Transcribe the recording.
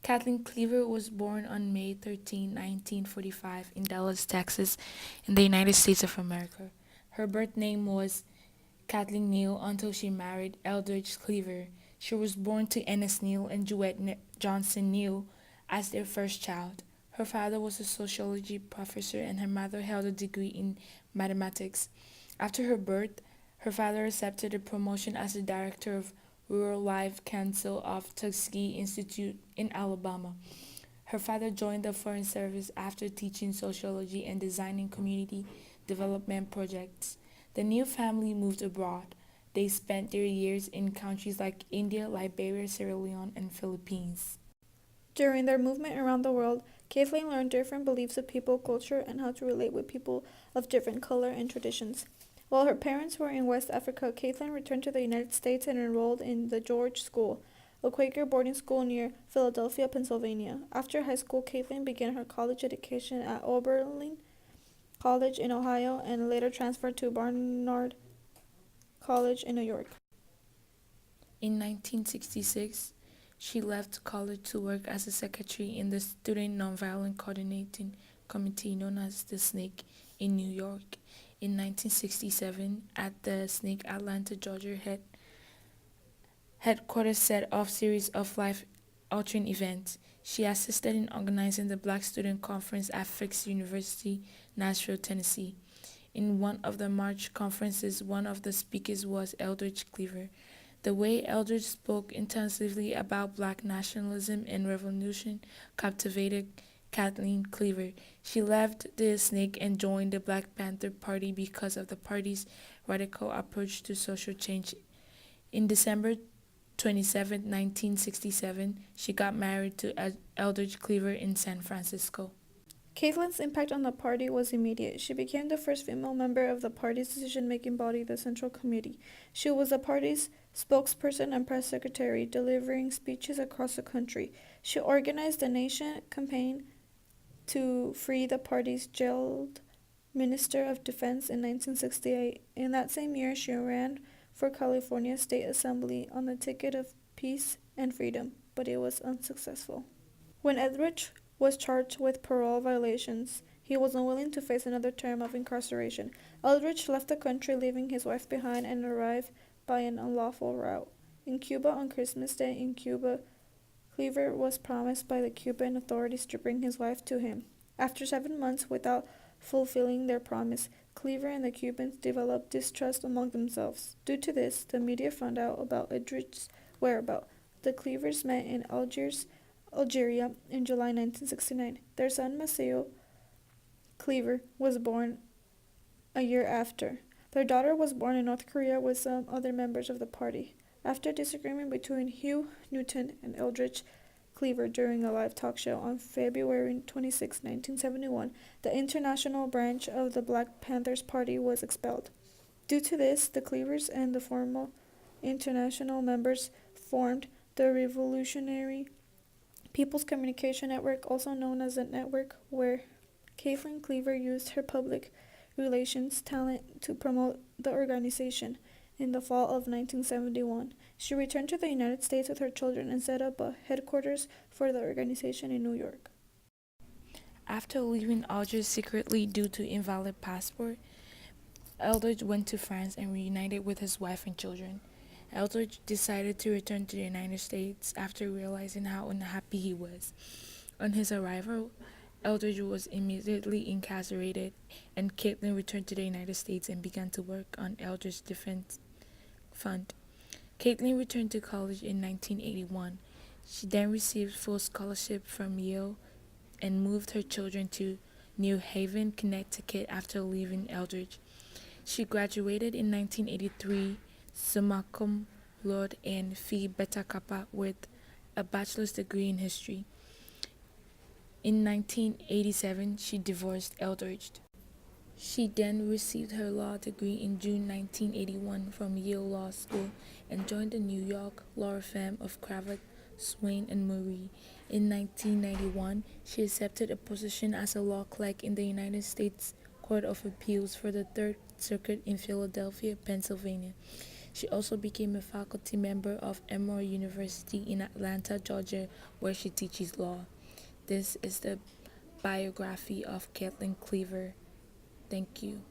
Kathleen Cleaver was born on May 13, 1945, in Dallas, Texas, in the United States of America. Her birth name was Kathleen Neal until she married Eldridge Cleaver. She was born to Ennis Neal and Jewett Johnson Neal as their first child. Her father was a sociology professor and her mother held a degree in mathematics. After her birth, her father accepted a promotion as the director of Rural Life Council of Tuskegee Institute in Alabama. Her father joined the Foreign Service after teaching sociology and designing community development projects. The new family moved abroad. They spent their years in countries like India, Liberia, Sierra Leone, and Philippines. During their movement around the world, Kathleen learned different beliefs of people, culture, and how to relate with people of different color and traditions. While her parents were in West Africa, Kathleen returned to the United States and enrolled in the George School, a Quaker boarding school near Philadelphia, Pennsylvania. After high school, Kathleen began her college education at Oberlin College in Ohio and later transferred to Barnard College in New York. In 1966, she left college to work as a secretary in the Student Nonviolent Coordinating Committee known as the SNCC in New York. In 1967, at the SNCC Atlanta, Georgia headquarters set off series of life-altering events. She assisted in organizing the Black Student Conference at Fisk University, Nashville, Tennessee. In one of the March conferences, one of the speakers was Eldridge Cleaver. The way Eldridge spoke intensively about Black nationalism and revolution captivated Kathleen Cleaver. She left the SNCC and joined the Black Panther Party because of the party's radical approach to social change. In December 27, 1967, she got married to Eldridge Cleaver in San Francisco. Kathleen's impact on the party was immediate. She became the first female member of the party's decision-making body, the Central Committee. She was the party's spokesperson and press secretary, delivering speeches across the country. She organized the nation campaign to free the party's jailed Minister of Defense in 1968. In that same year, she ran for California State Assembly on the ticket of peace and freedom, but it was unsuccessful. When Eldridge was charged with parole violations, he was unwilling to face another term of incarceration. Eldridge left the country, leaving his wife behind, and arrived by an unlawful route. In Cuba on Christmas Day in Cuba, Cleaver was promised by the Cuban authorities to bring his wife to him. After 7 months without fulfilling their promise, Cleaver and the Cubans developed distrust among themselves. Due to this, the media found out about Eldridge's whereabouts. The Cleavers met in Algeria in July 1969. Their son Maceo Cleaver was born a year after. Their daughter was born in North Korea with some other members of the party. After a disagreement between Hugh Newton and Eldridge Cleaver during a live talk show on February 26, 1971, the international branch of the Black Panthers Party was expelled. Due to this, the Cleavers and the former international members formed the Revolutionary People's Communication Network, also known as the Network, where Kathleen Cleaver used her public relations talent to promote the organization. In the fall of 1971, she returned to the United States with her children and set up a headquarters for the organization in New York. After leaving Algiers secretly due to invalid passport, Eldridge went to France and reunited with his wife and children. Eldridge decided to return to the United States after realizing how unhappy he was. On his arrival, Eldridge was immediately incarcerated, and Kathleen returned to the United States and began to work on Eldridge's defense fund. Kathleen returned to college in 1981. She then received full scholarship from Yale and moved her children to New Haven, Connecticut after leaving Eldridge. She graduated in 1983 summa cum laude and Phi Beta Kappa with a bachelor's degree in history. In 1987, she divorced Eldridge. She then received her law degree in June 1981 from Yale Law School and joined the New York law firm of Cravat, Swain and Murray. In 1991, she accepted a position as a law clerk in the United States Court of Appeals for the Third Circuit in Philadelphia, Pennsylvania. She also became a faculty member of Emory University in Atlanta, Georgia, where she teaches law. This is the biography of Kathleen Cleaver. Thank you.